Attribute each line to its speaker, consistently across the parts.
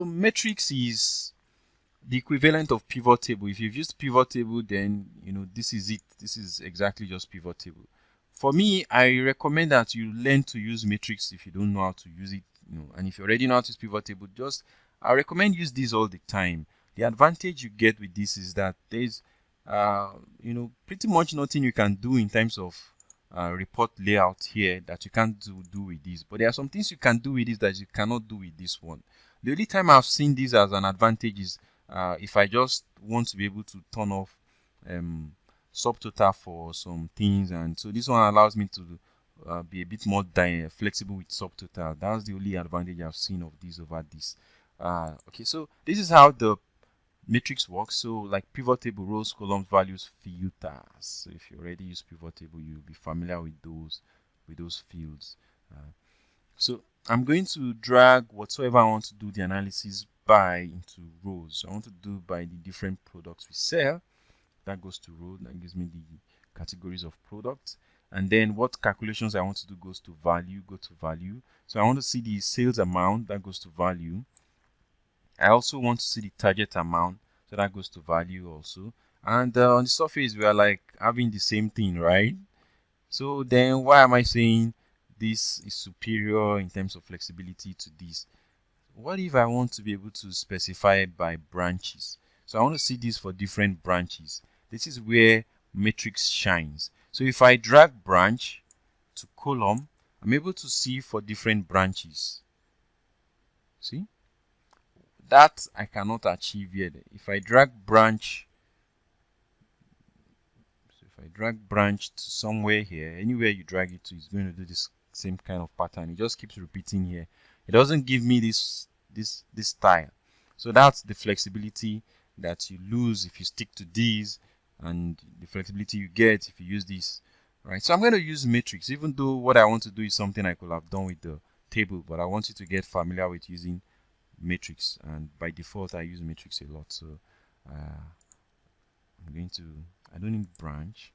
Speaker 1: Matrix is the equivalent of pivot table. If you've used pivot table, then this is it. This is exactly just pivot table. For me, I recommend that you learn to use matrix if you don't know how to use it. And if you already know how to use pivot table, I recommend use this all the time. The advantage you get with this is that there's pretty much nothing you can do in terms of report layout here that you can't do with this. But there are some things you can do with this that you cannot do with this one. The only time I've seen this as an advantage is if I just want to be able to turn off subtotal for some things, and so this one allows me to be a bit more flexible with subtotal. That's the only advantage I've seen of this over this. Okay, so this is how the matrix works. So like pivot table, rows, columns, values, filters. So if you already use pivot table, you'll be familiar with those fields. So I'm going to drag whatsoever I want to do the analysis by into rows. I want to do by the different products we sell. That goes to row. That gives me the categories of products. And then what calculations I want to do goes to value. Go to value. So I want to see the sales amount. That goes to value. I also want to see the target amount. So that goes to value also. And on the surface, we are like having the same thing, right? So then why am I saying this is superior in terms of flexibility to this? What if I want to be able to specify by branches? So I want to see this for different branches. This is where matrix shines. So if I drag branch to column, I'm able to see for different branches. See? That I cannot achieve yet. If I drag branch, so if I drag branch to somewhere here, anywhere you drag it to, it's going to do this same kind of pattern. It just keeps repeating here. It doesn't give me this style. So that's the flexibility that you lose if you stick to these, and the flexibility you get if you use this. Right. So I'm going to use matrix, even though what I want to do is something I could have done with the table, but I want you to get familiar with using matrix, and by default I use matrix a lot. So I don't need branch.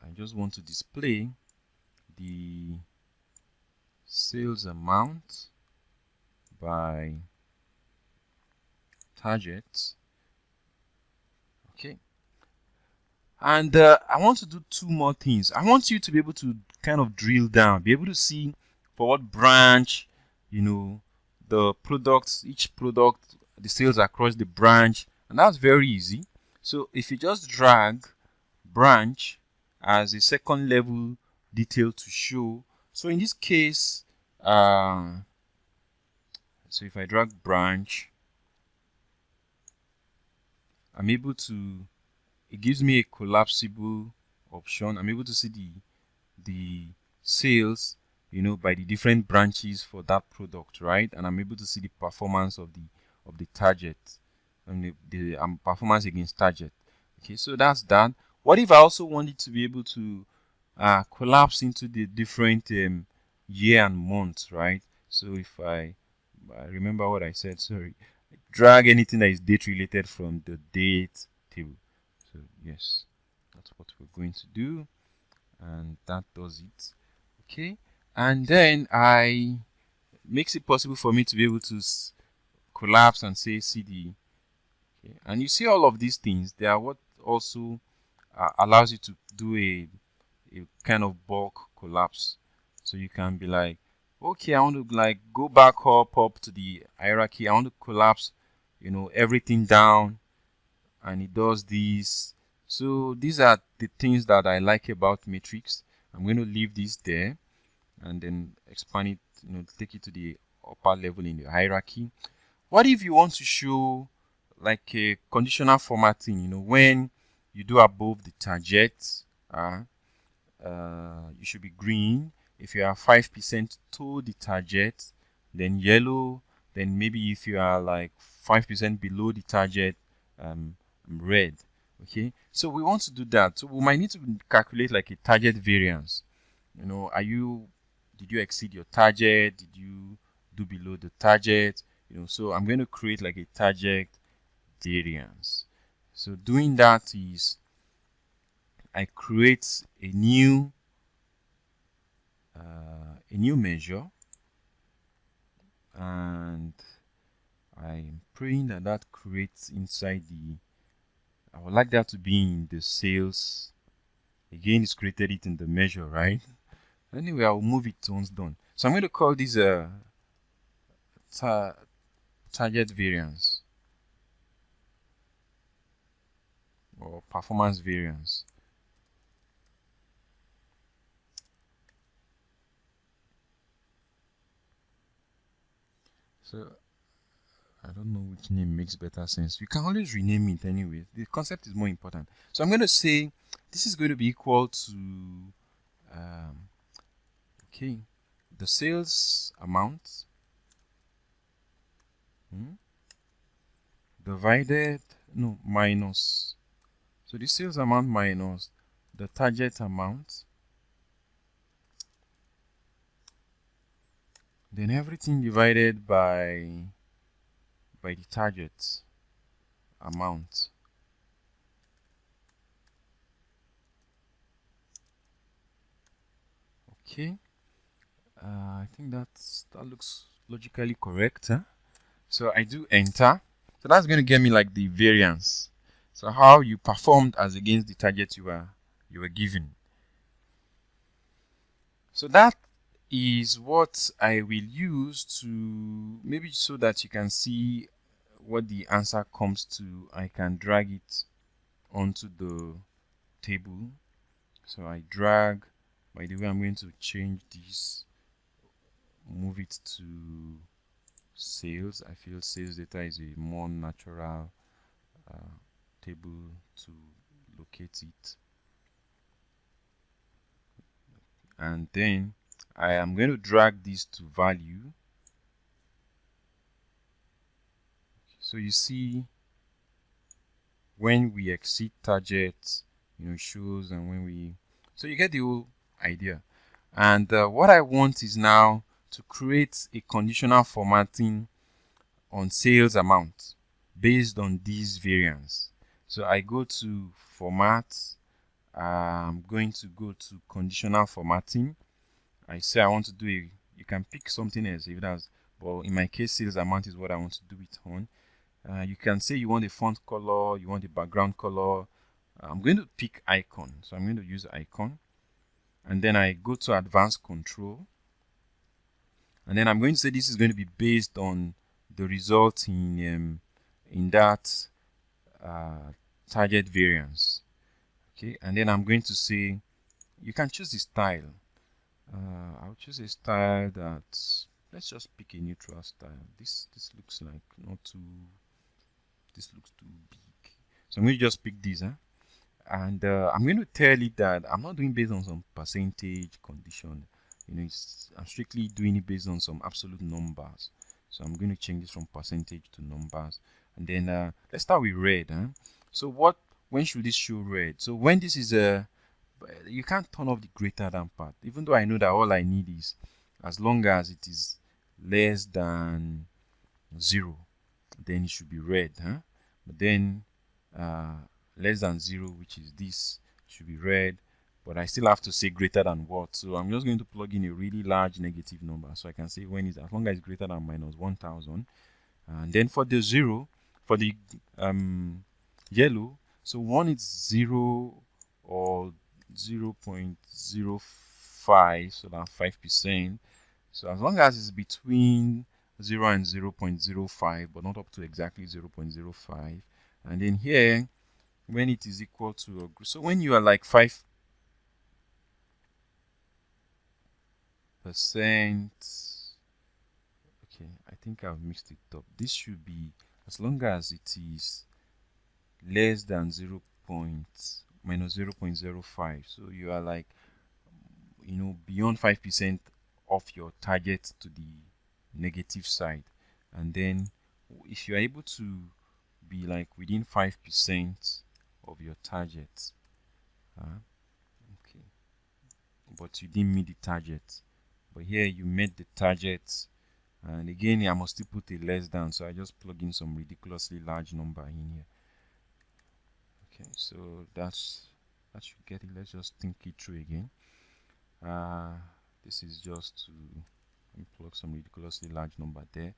Speaker 1: I just want to display the sales amount by target. Okay, and I want to do two more things. I want you to be able to kind of drill down, be able to see for what branch, the products, each product, the sales across the branch, and that's very easy. So if you just drag branch as a second level detail to show, so in this case, so if I drag branch, I'm able to, it gives me a collapsible option. I'm able to see the sales, by the different branches for that product, right? And I'm able to see the performance of the target, and the performance against target. Okay, so that's that. What if I also wanted to be able to collapse into the different year and month, right? So if I remember what I said, sorry, drag anything that is date related from the date table. So yes, that's what we're going to do, and that does it. Okay, and then I makes it possible for me to be able to collapse and say CD. Okay, and you see all of these things, they are what also allows you to do a kind of bulk collapse. So you can be like, okay, I want to like go back up to the hierarchy. I want to collapse, everything down, and it does this. So these are the things that I like about matrix. I'm going to leave this there and then expand it, take it to the upper level in the hierarchy. What if you want to show like a conditional formatting, when you do above the target, you should be green. If you are 5% to the target, then yellow. Then maybe if you are like 5% below the target, red. Okay, so we want to do that. So we might need to calculate like a target variance. Did you exceed your target? Did you do below the target? So I'm going to create like a target variance. So doing that is I create a new measure. and I'm praying that that creates inside the, I would like that to be in the sales. Again, it's created it in the measure, right? Anyway, I'll move it once done. So I'm going to call this ta target variance or performance variance. So I don't know which name makes better sense. You can always rename it anyway. The concept is more important. So I'm going to say this is going to be equal to um, okay, the sales amount divided, no, minus. So the sales amount minus the target amount, then everything divided by the target amount. Okay, I think that looks logically correct. Huh? So I do enter. So that's going to get me like the variance. So how you performed as against the target you were given. So that is what I will use to maybe so that you can see what the answer comes to. I can drag it onto the table. So I drag, by the way, I'm going to change this, move it to sales. I feel sales data is a more natural table to locate it. And then I am going to drag this to value. So you see when we exceed targets, shows, and when we, so you get the whole idea. And what I want is now to create a conditional formatting on sales amount based on these variants. So I go to format. I'm going to go to conditional formatting. I say I want to do a, you can pick something else if that's, but in my case, sales amount is what I want to do it on. You can say you want a font color, you want a background color. I'm going to pick icon. So I'm going to use icon. And then I go to advanced control. And then I'm going to say this is going to be based on the result in that uh, target variance. Okay, and then I'm going to say you can choose the style. I'll choose a style that, let's just pick a neutral style. This looks like not too, this looks too big. So I'm going to just pick this, huh? And I'm going to tell it that I'm not doing based on some percentage condition. I'm strictly doing it based on some absolute numbers. So I'm going to change this from percentage to numbers. And then let's start with red. Huh? So when should this show red? So when this is you can't turn off the greater than part, even though I know that all I need is as long as it is less than 0, then it should be red. Huh? But then uh, less than 0, which is this, should be red. But I still have to say greater than what. So I'm just going to plug in a really large negative number. So I can say when it's, as long as it's greater than minus 1000. And then for the 0, for the yellow, so 1 is 0 or 0.05, so that's 5%. So as long as it's between 0 and 0.05, but not up to exactly 0.05. And then here, when it is equal to, so when you are like 5%, okay, I think I've mixed it up. This should be, as long as it is less than 0. Minus 0.05. So you are like, beyond 5% of your target to the negative side. And then if you are able to be like within 5% of your target, okay, but you didn't meet the target, but here you met the target, and again I must still put a less than, so I just plug in some ridiculously large number in here. Okay, so that should get it. Let's just think it through again. This is just to plug some ridiculously large number there.